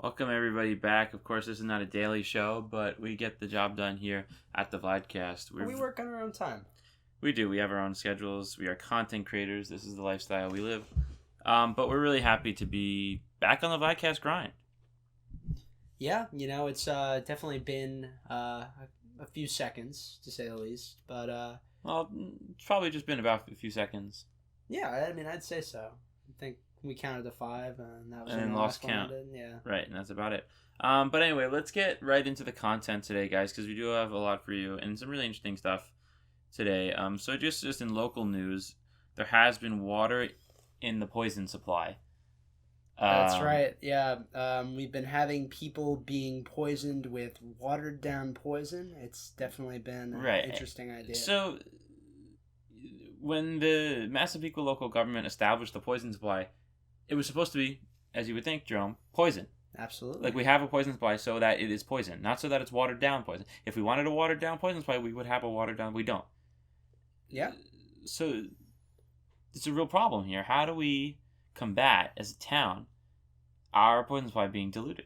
Welcome everybody back. Of course, this is not a daily show, but we get the job done here at the Vlad Cast. We work on our own time. We do. We have our own schedules. We are content creators. This is the lifestyle we live. But we're really happy to be back on the Vlad Cast grind. Yeah, it's definitely been a few seconds, to say the least. But, Well, it's probably just been about a few seconds. Yeah, I mean, I'd say so. I think we counted to 5, and that was And the lost last one I count. did. Yeah. Right, and that's about it. But anyway, let's get right into the content today, guys, because we do have a lot for you and some really interesting stuff today. So just in local news, there has been water in the poison supply. That's right. Yeah. We've been having people being poisoned with watered down poison. It's definitely been an interesting idea. So when the Massapequa local government established the poison supply, it was supposed to be, as you would think, Jerome, poison. Absolutely. Like, we have a poison supply so that it is poison, not so that it's watered down poison. If we wanted a watered down poison supply, we would have a watered down. We don't. Yeah. So it's a real problem here. How do we combat, as a town, our poison supply being diluted?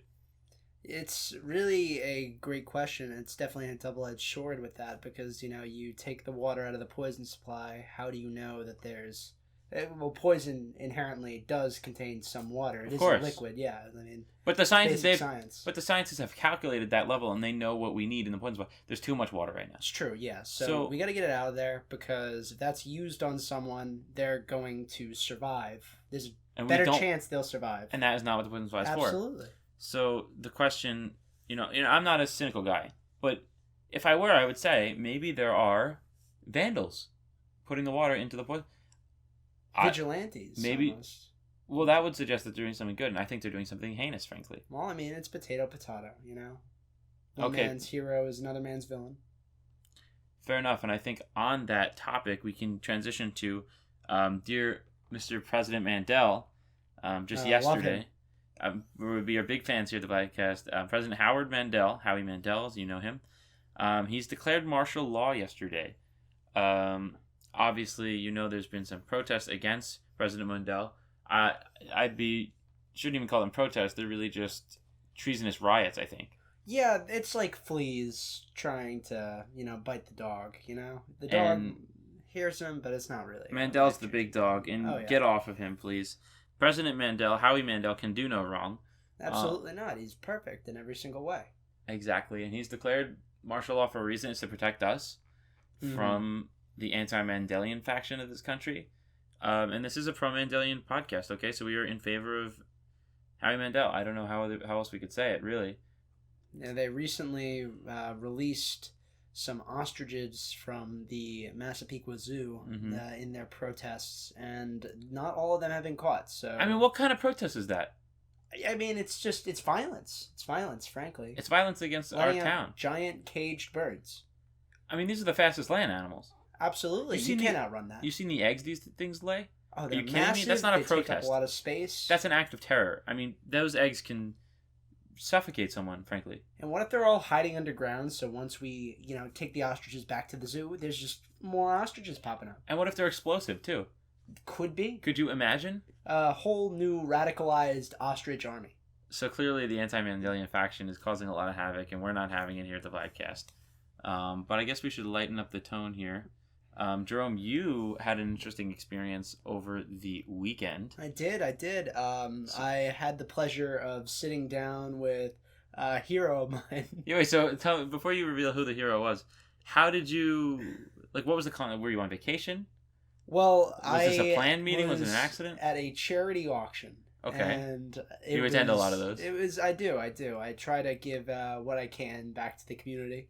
It's really a great question. It's definitely a double-edged sword with that because, you take the water out of the poison supply. How do you know that there's... Well, poison inherently does contain some water. It is a liquid, yeah. I mean, but the scientists have calculated that level, and they know what we need in the poison supply. There's too much water right now. It's true, yeah. So we got to get it out of there because if that's used on someone, they're going to survive. There's a better chance they'll survive. And that is not what the poison supply is for. Absolutely. So the question, I'm not a cynical guy, but if I were, I would say maybe there are vandals putting the water into the poison. Vigilantes. Maybe. Almost. Well, that would suggest that they're doing something good, and I think they're doing something heinous, frankly. Well, I mean, it's potato. One man's hero is another man's villain. Fair enough, and I think on that topic, we can transition to dear Mr. President Mandela. Just yesterday, we would be our big fans here at the podcast. President Howie Mandela, as you know him, he's declared martial law yesterday. Obviously, there's been some protests against President Mandela. Shouldn't even call them protests. They're really just treasonous riots, I think. Yeah, it's like fleas trying to, bite the dog, The dog hears him, but it's not really. Mandela's the big dog, and get off of him, please. President Mandela, Howie Mandela, can do no wrong. Absolutely not. He's perfect in every single way. Exactly, and he's declared martial law for a reason. It's to protect us from the anti-Mandelian faction of this country. And this is a pro-Mandelian podcast, okay? So we are in favor of Howie Mandela. I don't know how else we could say it, really. Yeah, they recently released some ostriches from the Massapequa Zoo in their protests, and not all of them have been caught. So I mean, what kind of protest is that? I mean, it's violence. It's violence, frankly. It's violence against our town. Giant caged birds. I mean, these are the fastest land animals. Absolutely, you can't outrun that. You've seen the eggs these things lay? Oh, they're Are you massive. kidding me? That's not a protest. Take up a lot of space. That's an act of terror. I mean, those eggs can suffocate someone, frankly. And what if they're all hiding underground? So once we, take the ostriches back to the zoo, there's just more ostriches popping up. And what if they're explosive too? Could be. Could you imagine? A whole new radicalized ostrich army. So clearly, the anti-Mandelian faction is causing a lot of havoc, and we're not having it here at the Vladcast. But I guess we should lighten up the tone here. Jerome, you had an interesting experience over the weekend. I did. I had the pleasure of sitting down with a hero of mine. Anyway, so tell me, before you reveal who the hero was, how did you, what was the con? Were you on vacation? Well, was this a planned meeting? Was it an accident? At a charity auction. Okay. And you attend a lot of those. I do. I try to give what I can back to the community.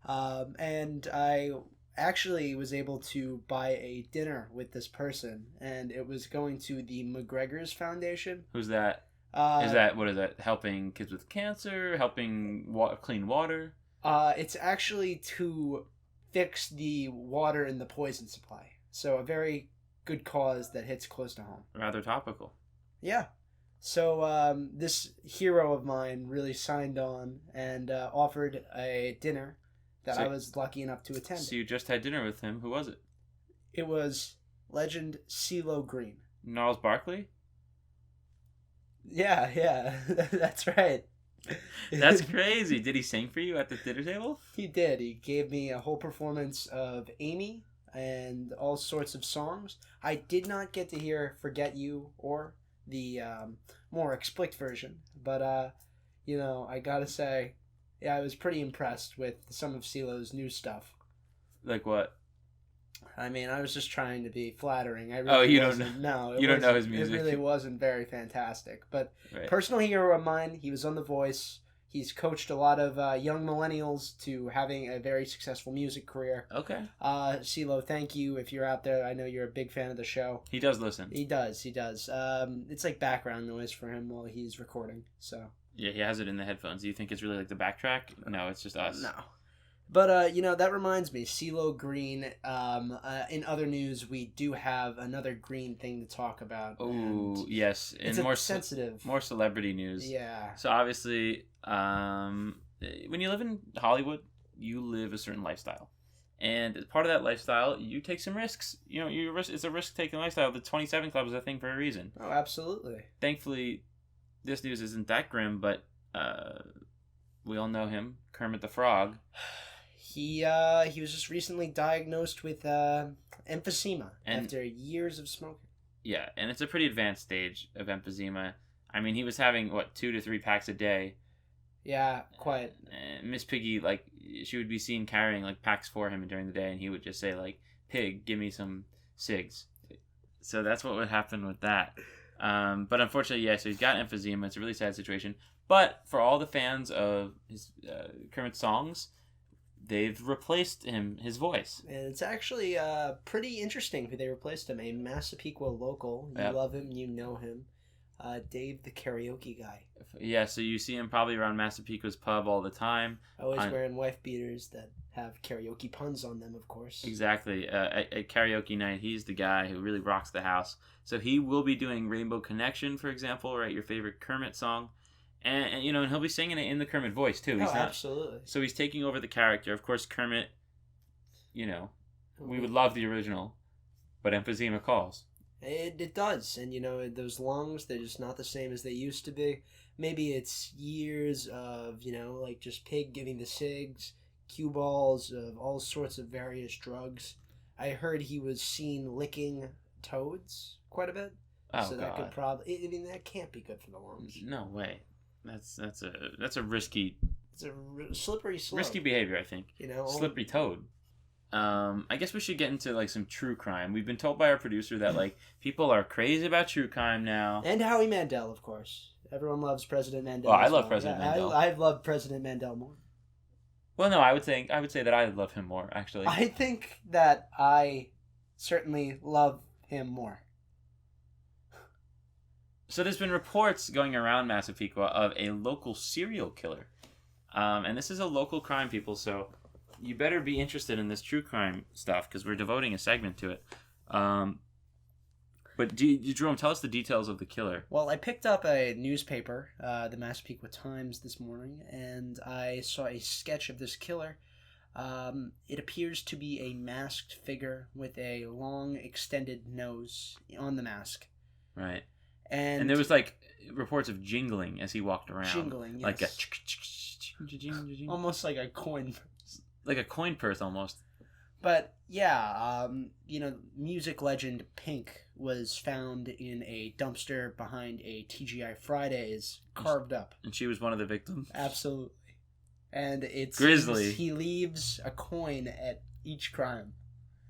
And I actually was able to buy a dinner with this person, and it was going to the McGregor's Foundation. Who's that? What is that? Helping kids with cancer? Helping clean water? It's actually to fix the water in the poison supply. So a very good cause that hits close to home. Rather topical. Yeah. So this hero of mine really signed on and offered a dinner that I was lucky enough to attend. So you just had dinner with him. Who was it? It was legend CeeLo Green. Gnarls Barkley? Yeah, that's right. That's crazy. Did he sing for you at the dinner table? He did. He gave me a whole performance of Amy and all sorts of songs. I did not get to hear Forget You or the more explicit version, but I gotta say, yeah, I was pretty impressed with some of CeeLo's new stuff. Like what? I mean, I was just trying to be flattering. I Oh, really you don't wasn't. know. No, You don't know his music. It really wasn't very fantastic. But Right. personal hero of mine, he was on The Voice. He's coached a lot of young millennials to having a very successful music career. Okay. CeeLo, thank you if you're out there. I know you're a big fan of the show. He does listen. He does. It's like background noise for him while he's recording. So Yeah, he has it in the headphones. Do you think it's really like the backtrack? No, it's just us. no. But, that reminds me, CeeLo Green, in other news, we do have another Green thing to talk about. Oh, yes. And it's more sensitive. More celebrity news. Yeah. So, obviously, when you live in Hollywood, you live a certain lifestyle. And as part of that lifestyle, you take some risks. It's a risk-taking lifestyle. The 27 Club is a thing for a reason. Oh, absolutely. Thankfully, this news isn't that grim, but we all know him, Kermit the Frog. He was just recently diagnosed with emphysema after years of smoking. Yeah, and it's a pretty advanced stage of emphysema. I mean, he was having 2 to 3 packs a day. Yeah, quite. And Miss Piggy, she would be seen carrying packs for him during the day, and he would just say "Pig, give me some cigs." So that's what would happen with that. But unfortunately, yeah. So he's got emphysema. It's a really sad situation. But for all the fans of his Kermit's songs, they've replaced his voice. And it's actually pretty interesting who they replaced him. A Massapequa local. You love him, you know him. Dave the karaoke guy. Yeah, so you see him probably around Massapequa's pub all the time. Always wearing wife beaters that have karaoke puns on them, of course. Exactly. At karaoke night, he's the guy who really rocks the house. So he will be doing Rainbow Connection, for example, right? Your favorite Kermit song. And he'll be singing it in the Kermit voice, too. Absolutely. So he's taking over the character. Of course, Kermit, we would love the original, but emphysema calls. It does. And, those lungs, they're just not the same as they used to be. Maybe it's years of, just Pig giving the cigs, cue balls of all sorts of various drugs. I heard he was seen licking toads quite a bit. Oh, so that God. could probably... that can't be good for the lungs. No way. That's a risky... It's a slippery slope. Risky behavior, I think. Slippery toad. I guess we should get into some true crime. We've been told by our producer that people are crazy about true crime now. And Howie Mandel, of course. Everyone loves President Mandel. Oh, I love President Mandel. I love President Mandel more. Well, no, I would say that I love him more, actually. I think that I certainly love him more. So there's been reports going around Massapequa of a local serial killer. And this is a local crime, people, so you better be interested in this true crime stuff because we're devoting a segment to it. But Jerome, tell us the details of the killer. Well, I picked up a newspaper, the Massapequa Times, this morning, and I saw a sketch of this killer. It appears to be a masked figure with a long, extended nose on the mask. Right. And there was reports of jingling as he walked around. Jingling, yes. Like a almost like a coin purse. Like a coin purse almost. But yeah, music legend Pink was found in a dumpster behind a TGI Fridays, carved up. And she was one of the victims. Absolutely. And it's grisly. He leaves a coin at each crime.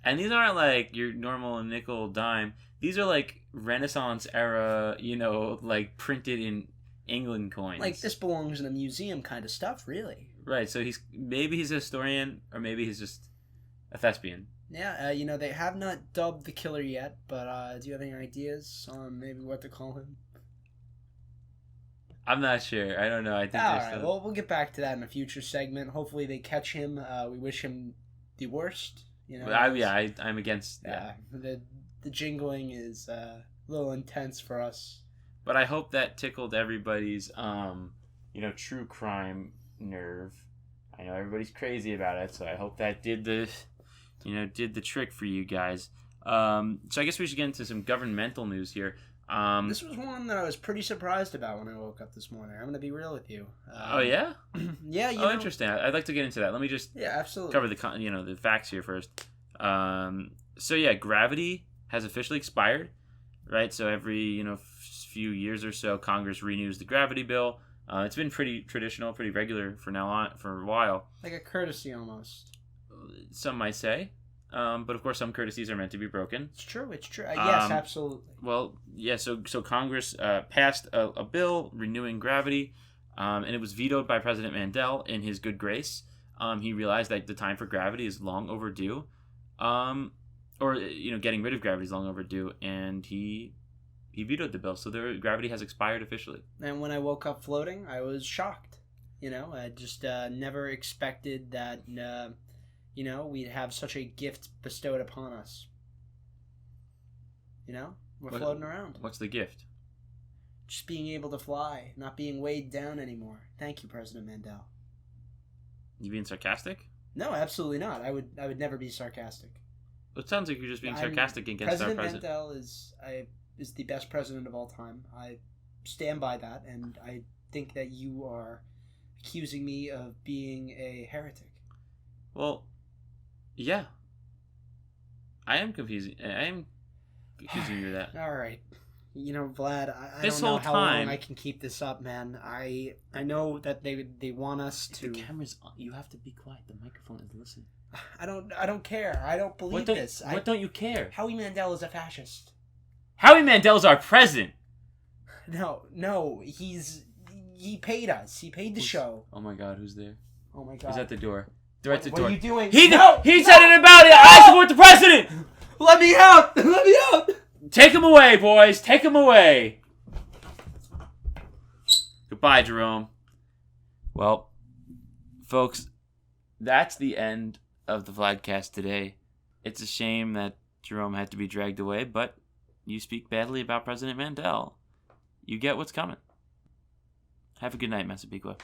And these aren't your normal nickel dime. These are Renaissance era, printed in England coins. This belongs in a museum kind of stuff, really. Right, so maybe he's a historian, or maybe he's just a thespian. Yeah, they have not dubbed the killer yet, but do you have any ideas on maybe what to call him? I'm not sure. I don't know. I think Alright, well, we'll get back to that in a future segment. Hopefully they catch him. We wish him the worst. I'm against... Yeah, the jingling is a little intense for us. But I hope that tickled everybody's, true crime nerve. I know everybody's crazy about it, so I hope that did the trick for you guys. So I guess we should get into some governmental news here. This was one that I was pretty surprised about when I woke up this morning. I'm going to be real with you. Oh yeah. Yeah. Interesting. I'd like to get into that. Let me just absolutely cover the facts here first. So yeah, gravity has officially expired, right? So every few years or so, Congress renews the gravity bill. It's been pretty traditional, pretty regular for a while. Like a courtesy almost. Some might say. But of course, some courtesies are meant to be broken. It's true. Yes, absolutely. Well, yeah. So Congress passed a bill renewing gravity, and it was vetoed by President Mandela in his good grace. He realized that the time for gravity is long overdue, or getting rid of gravity is long overdue, and he vetoed the bill. So gravity has expired officially. And when I woke up floating, I was shocked. I just never expected that. We'd have such a gift bestowed upon us. We're floating around. What's the gift? Just being able to fly, not being weighed down anymore. Thank you, President Mandela. You being sarcastic? No, absolutely not. I would never be sarcastic. It sounds like you're just being sarcastic against President our president. Mandela is the best president of all time. I stand by that, and I think that you are accusing me of being a heretic. Well, yeah. I am accusing you of that. All right. Vlad, I don't know how long I can keep this up, man. I know that they want us to. The camera's on. You have to be quiet. The microphone is listening. I don't care. I don't believe this. What don't you care? Howie Mandel is a fascist. Howie Mandel's our president. No, he paid us. He paid the show. Oh my God, who's there? Oh my God. He's at the door. They're at the door. door. What are you doing? He said it about it. I support the president. Let me out. Let me out. Take him away, boys. Take him away. Goodbye, Jerome. Well, folks, that's the end of the Vlad Cast today. It's a shame that Jerome had to be dragged away, but you speak badly about President Mandela. You get what's coming. Have a good night, Massapequa.